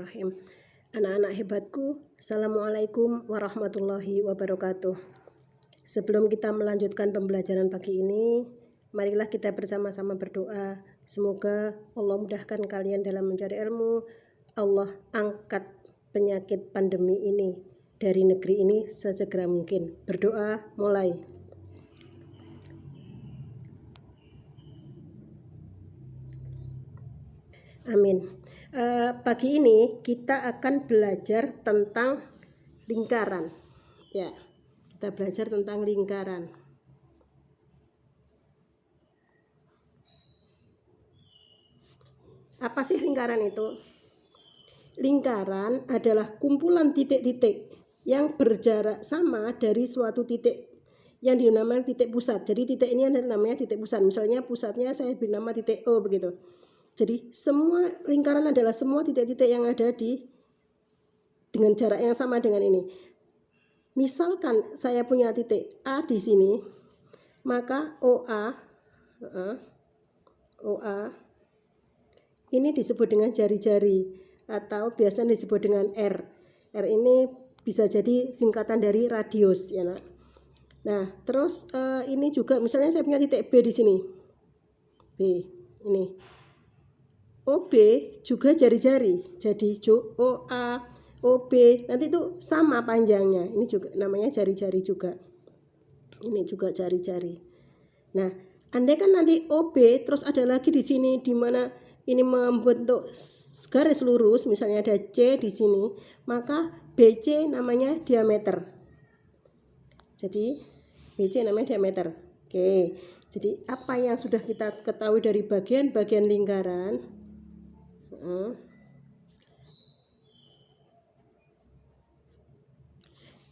Bismillahirrahmanirrahim. Anak-anak hebatku, Assalamualaikum warahmatullahi wabarakatuh. Sebelum kita melanjutkan pembelajaran pagi ini, marilah kita bersama-sama berdoa. Semoga Allah mudahkan kalian dalam mencari ilmu. Allah angkat penyakit pandemi ini dari negeri ini sesegera mungkin. Berdoa mulai. Amin. Pagi ini kita akan belajar tentang lingkaran. Ya, kita belajar tentang lingkaran. Apa sih lingkaran itu? Lingkaran adalah kumpulan titik-titik yang berjarak sama dari suatu titik yang dinamakan titik pusat. Jadi titik ini adalah namanya titik pusat. Misalnya pusatnya saya beri nama titik O begitu. Jadi semua lingkaran adalah semua titik-titik yang ada dengan jarak yang sama dengan ini. Misalkan saya punya titik A di sini, maka OA ini disebut dengan jari-jari atau biasanya disebut dengan R. R ini bisa jadi singkatan dari radius ya nak. Nah, terus ini juga misalnya saya punya titik B di sini. B ini. OB juga jari-jari, jadi OA, OB nanti itu sama panjangnya. Ini juga namanya jari-jari juga. Ini juga jari-jari. Nah, andai kan nanti OB terus ada lagi di sini di mana ini membentuk garis lurus, misalnya ada C di sini, maka BC namanya diameter. Jadi BC namanya diameter. Oke. Jadi apa yang sudah kita ketahui dari bagian-bagian lingkaran?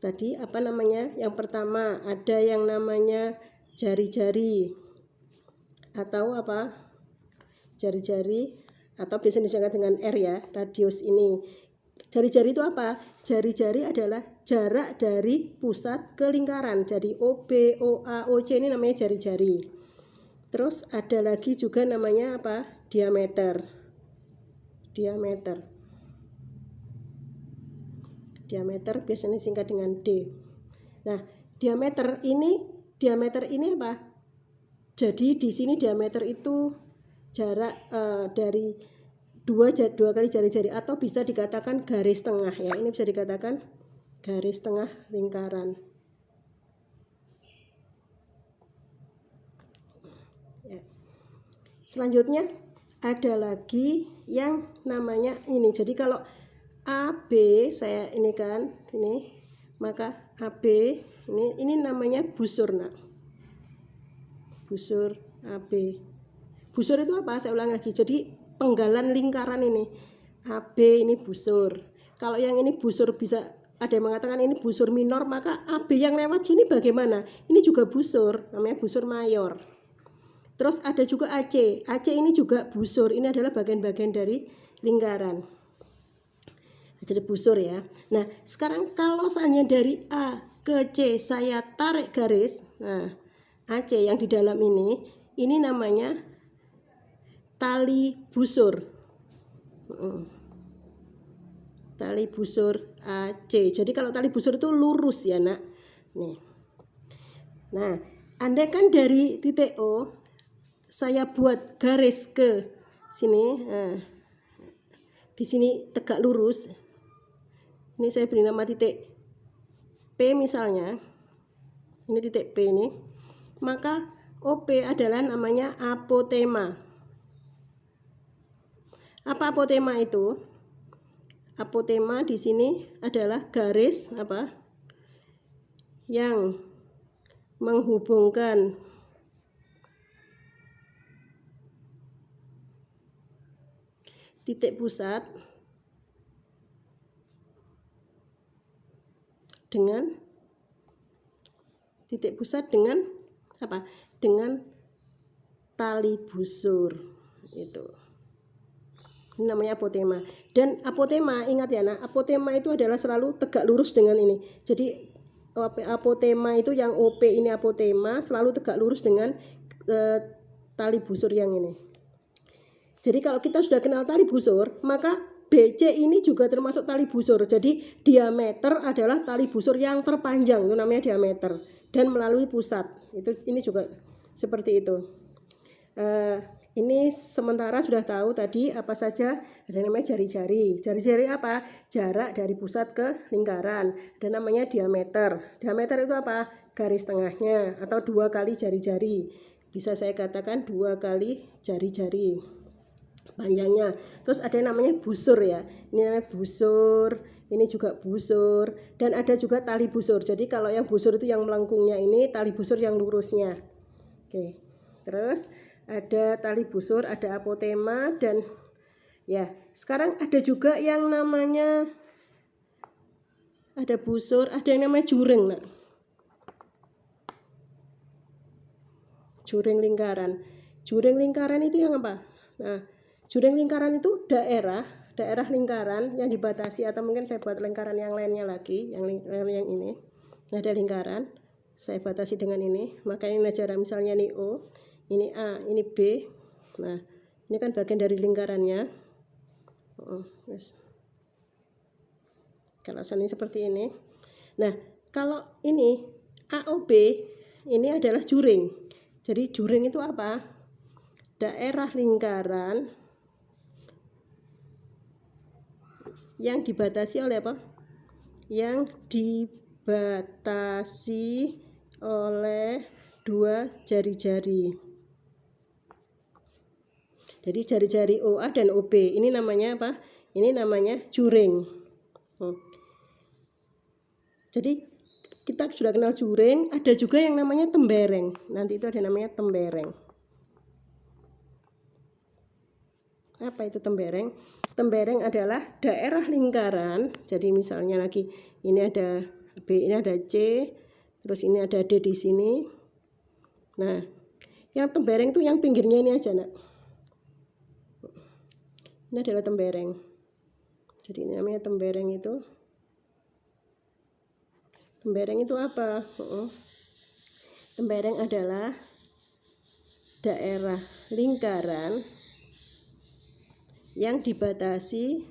Tadi apa namanya? Yang pertama ada yang namanya jari-jari atau apa? Jari-jari atau biasa disingkat dengan R ya, radius ini. Jari-jari itu apa? Jari-jari adalah jarak dari pusat ke lingkaran. Jadi OB, OA, OC ini namanya jari-jari. Terus ada lagi juga namanya apa? Diameter. Diameter biasanya disingkat dengan D. Nah, diameter ini apa? Jadi di sini diameter itu jarak dari dua kali jari-jari atau bisa dikatakan garis tengah ya. Ini bisa dikatakan garis tengah lingkaran. Ya. Selanjutnya ada lagi yang namanya ini. Jadi kalau AB saya ini kan ini, maka AB ini namanya busur nak. Busur AB. Busur itu apa? Saya ulang lagi. Jadi penggalan lingkaran ini. AB ini busur. Kalau yang ini busur bisa ada yang mengatakan ini busur minor, maka AB yang lewat sini bagaimana? Ini juga busur, namanya busur mayor. Terus ada juga AC. AC ini juga busur. Ini adalah bagian-bagian dari lingkaran. Jadi busur ya. Nah, sekarang kalau seandainya dari A ke C saya tarik garis, nah AC yang di dalam ini namanya tali busur. Tali busur AC. Jadi kalau tali busur itu lurus ya nak. Nih. Nah, andai kan dari titik O saya buat garis ke sini, nah, di sini tegak lurus. Ini saya beri nama titik P misalnya. Ini titik P ini. Maka OP adalah namanya apotema. Apa apotema itu? Apotema di sini adalah garis apa? Yang menghubungkan titik pusat dengan apa? Dengan tali busur itu. Ini namanya apotema. Dan apotema ingat ya nah, apotema itu adalah selalu tegak lurus dengan ini. Jadi apotema itu yang OP ini apotema selalu tegak lurus dengan tali busur yang ini. Jadi kalau kita sudah kenal tali busur, maka B BC ini juga termasuk tali busur. Jadi diameter adalah tali busur yang terpanjang, itu namanya diameter, dan melalui pusat. Ini juga seperti itu. Ini sementara sudah tahu tadi apa saja. Ada namanya jari-jari. Jari-jari apa? Jarak dari pusat ke lingkaran. Ada namanya diameter. Diameter itu apa? Garis tengahnya atau 2 kali jari-jari. Bisa saya katakan 2 kali jari-jari panjangnya. Terus ada yang namanya busur ya. Ini namanya busur. Ini juga busur. Dan ada juga tali busur. Jadi kalau yang busur itu yang melengkungnya, ini tali busur yang lurusnya. Oke. Terus ada tali busur, ada apotema, dan ya sekarang ada juga yang namanya ada busur, ada yang namanya juring. Nah, juring lingkaran. Juring lingkaran itu yang apa? Nah, juring lingkaran itu daerah lingkaran yang dibatasi, atau mungkin saya buat lingkaran yang lainnya lagi, yang ini. Nah, ada lingkaran, saya batasi dengan ini. Maka ini jarak, misalnya ini O, ini A, ini B. Nah, ini kan bagian dari lingkarannya. Kalau ini seperti ini. Nah, kalau ini AOB, ini adalah juring. Jadi juring itu apa? Daerah lingkaran yang dibatasi oleh apa? Yang dibatasi oleh 2 jari-jari. Jadi jari-jari OA dan OB ini namanya apa? Ini namanya juring. Jadi kita sudah kenal juring, ada juga yang namanya tembereng. Nanti itu ada namanya tembereng. Apa itu tembereng? Tembereng adalah daerah lingkaran. Jadi misalnya lagi ini ada B, ini ada C, terus ini ada D di sini. Nah, yang tembereng itu yang pinggirnya ini aja, Nak. Ini adalah tembereng. Jadi ini namanya tembereng itu. Tembereng itu apa? Tembereng adalah daerah lingkaran yang dibatasi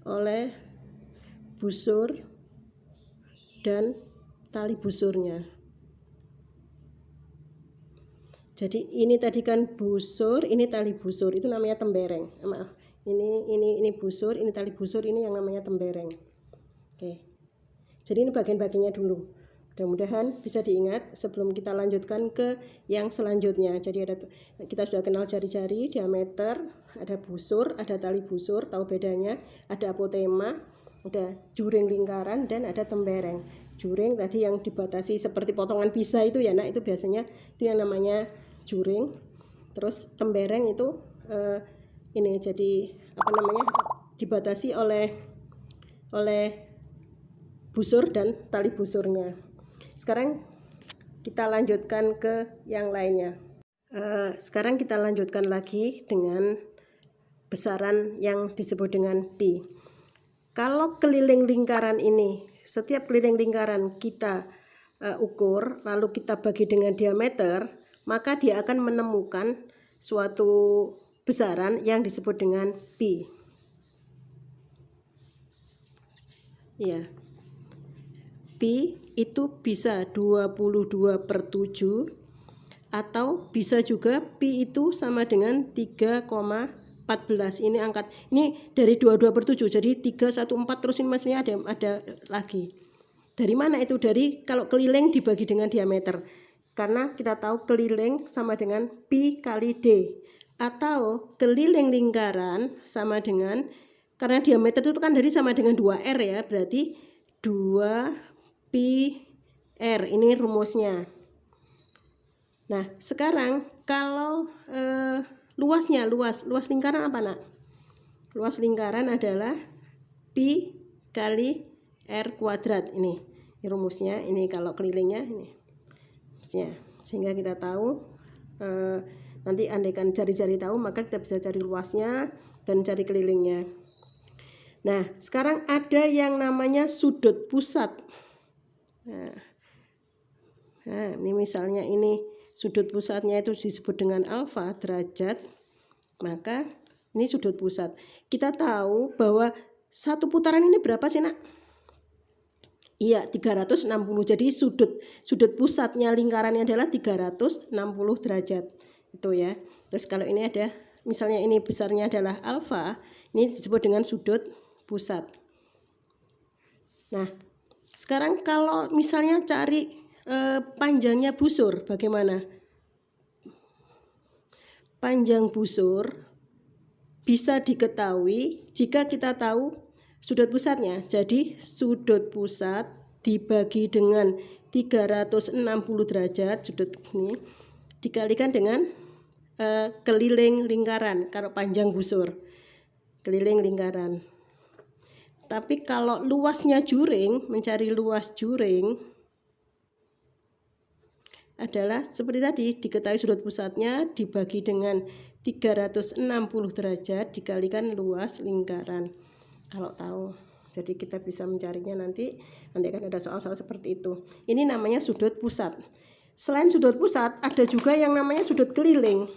oleh busur dan tali busurnya. Jadi ini tadi kan busur, ini tali busur, itu namanya tembereng. Maaf, ini busur, ini tali busur, ini yang namanya tembereng. Oke. Jadi ini bagian-bagiannya dulu. Mudah-mudahan bisa diingat sebelum kita lanjutkan ke yang selanjutnya. Jadi kita sudah kenal jari-jari, diameter, ada busur, ada tali busur, tahu bedanya, ada apotema, ada juring lingkaran, dan ada tembereng. Juring tadi yang dibatasi seperti potongan pisah itu ya, Nak, itu biasanya itu yang namanya juring. Terus tembereng itu ini jadi apa namanya, dibatasi oleh busur dan tali busurnya. Sekarang kita lanjutkan ke yang lainnya. Sekarang kita lanjutkan lagi dengan besaran yang disebut dengan pi. Kalau keliling lingkaran ini, setiap keliling lingkaran kita ukur, lalu kita bagi dengan diameter, maka dia akan menemukan suatu besaran yang disebut dengan pi. Ya. Pi itu bisa 22/7 atau bisa juga pi itu sama dengan 3,14. Ini angkat, ini dari 22/7, jadi 314, terus ini masnya ada lagi. Dari mana itu? Dari kalau keliling dibagi dengan diameter. Karena kita tahu keliling sama dengan pi kali D, atau keliling lingkaran sama dengan, karena diameter itu kan dari sama dengan 2R ya, berarti 2 pi R. Ini rumusnya. Nah, sekarang kalau luas lingkaran apa, Nak? Luas lingkaran adalah pi kali R kuadrat. Ini rumusnya. Ini kalau kelilingnya ini rumusnya. Sehingga kita tahu nanti andaikan jari-jari tahu, maka kita bisa cari luasnya dan cari kelilingnya. Nah, sekarang ada yang namanya sudut pusat. Nah, ini misalnya ini sudut pusatnya itu disebut dengan alfa derajat. Maka ini sudut pusat. Kita tahu bahwa satu putaran ini berapa sih nak? Iya, 360. Jadi sudut pusatnya lingkarannya adalah 360 derajat. Itu ya. Terus kalau ini ada, misalnya ini besarnya adalah alfa, ini disebut dengan sudut pusat. Nah, sekarang kalau misalnya cari panjangnya busur, bagaimana? Panjang busur bisa diketahui jika kita tahu sudut pusatnya. Jadi sudut pusat dibagi dengan 360 derajat, sudut ini dikalikan dengan keliling lingkaran. Kalau panjang busur, keliling lingkaran. Tapi kalau luasnya juring, mencari luas juring adalah seperti tadi, diketahui sudut pusatnya dibagi dengan 360 derajat dikalikan luas lingkaran. Kalau tahu, jadi kita bisa mencarinya nanti akan ada soal-soal seperti itu. Ini namanya sudut pusat. Selain sudut pusat, ada juga yang namanya sudut keliling.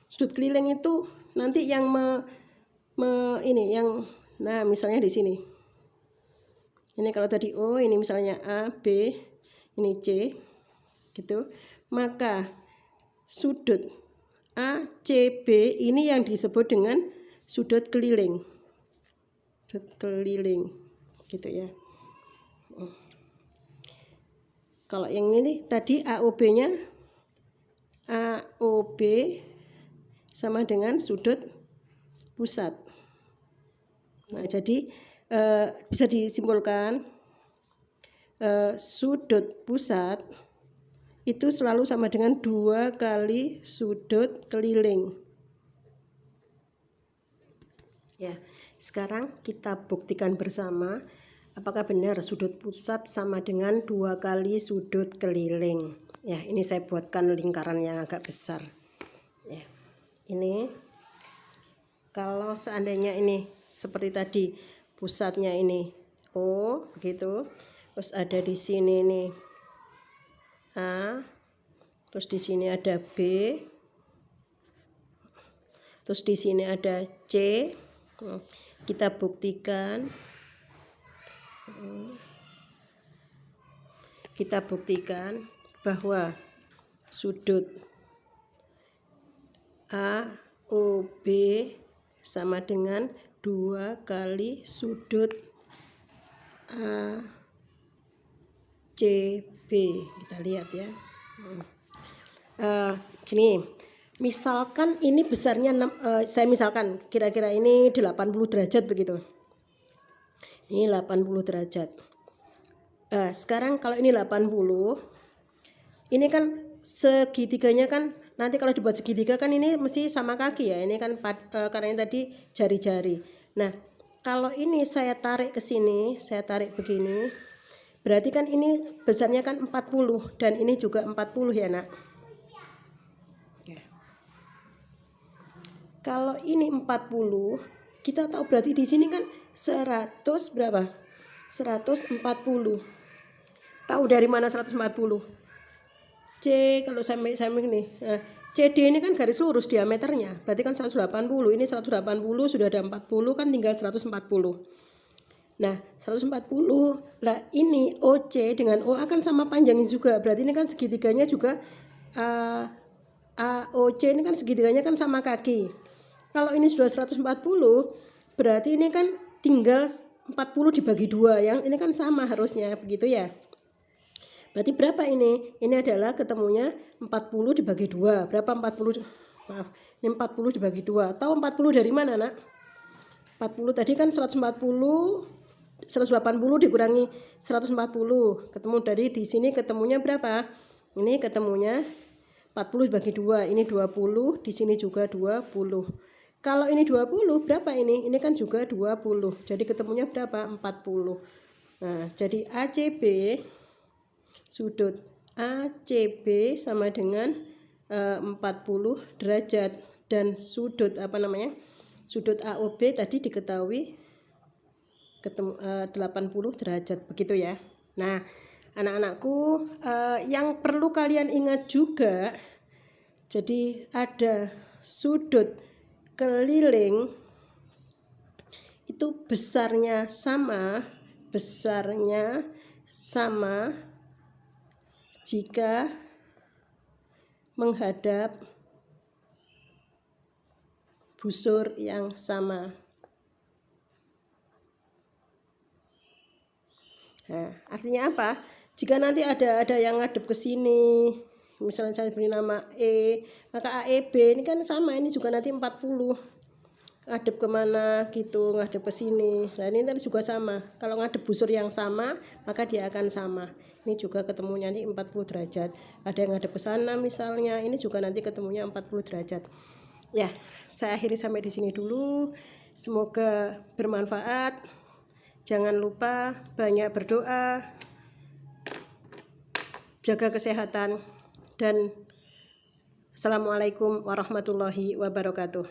Sudut keliling itu nanti yang nah misalnya di sini. Ini kalau tadi O, ini misalnya A, B, ini C. Gitu. Maka sudut ACB ini yang disebut dengan sudut keliling. Sudut keliling gitu ya. Kalau yang ini tadi AOB-nya, AOB sama dengan sudut pusat. Nah, jadi bisa disimpulkan sudut pusat itu selalu sama dengan 2 kali sudut keliling. Ya, sekarang kita buktikan bersama apakah benar sudut pusat sama dengan 2 kali sudut keliling. Ya, ini saya buatkan lingkaran yang agak besar. Ya, ini kalau seandainya ini seperti tadi, pusatnya ini O, begitu. Terus ada di sini nih A, terus di sini ada B, terus di sini ada C. Kita buktikan, bahwa sudut AOB sama dengan 2 kali sudut ACB. Kita lihat ya. Gini, misalkan ini besarnya saya misalkan kira-kira ini 80 derajat begitu. Ini 80 derajat. Sekarang kalau ini 80, ini kan segitiganya kan nanti kalau dibuat segitiga kan ini mesti sama kaki ya. Ini kan karena ini tadi jari-jari. Nah, kalau ini saya tarik ke sini, saya tarik begini, berarti kan ini besarnya kan 40 dan ini juga 40 ya nak. Kalau ini 40, kita tahu berarti di sini kan 100 berapa? 140. Tahu dari mana 140? C kalau sampai ini. Nah, CD ini kan garis lurus diameternya. Berarti kan 180. Ini 180 sudah ada 40 kan tinggal 140. Nah, 140. Lah ini OC dengan OA kan sama panjangnya juga. Berarti ini kan segitiganya juga AOC ini kan segitiganya kan sama kaki. Kalau ini sudah 140, berarti ini kan tinggal 40 dibagi 2. Yang ini kan sama harusnya, begitu ya. Berarti berapa ini? Ini adalah ketemunya 40 dibagi 2. Berapa 40? Maaf, ini 40 dibagi 2. Tahu 40 dari mana, nak? 40 tadi kan 180 dikurangi 140. Ketemu dari di sini ketemunya berapa? Ini ketemunya 40 dibagi 2. Ini 20, di sini juga 20. Kalau ini 20, berapa ini? Ini kan juga 20. Jadi ketemunya berapa? 40. Nah, jadi ACB, sudut ACB sama dengan 40 derajat. Dan sudut sudut AOB tadi diketahui ketemu 80 derajat, begitu ya. Nah, anak-anakku, yang perlu kalian ingat juga, jadi ada sudut keliling itu besarnya sama jika menghadap busur yang sama. Nah, artinya apa? Jika nanti ada yang ngadep ke sini, misalnya saya beri nama E, maka AEB ini kan sama, ini juga nanti 40. Ngadep kemana gitu, ngadep ke sini. Nah ini nanti juga sama. Kalau ngadep busur yang sama, maka dia akan sama. Ini juga ketemunya nanti 40 derajat. Ada yang ngadep ke sana misalnya, ini juga nanti ketemunya 40 derajat. Ya, saya akhiri sampai di sini dulu. Semoga bermanfaat. Jangan lupa banyak berdoa, jaga kesehatan, dan Assalamualaikum warahmatullahi wabarakatuh.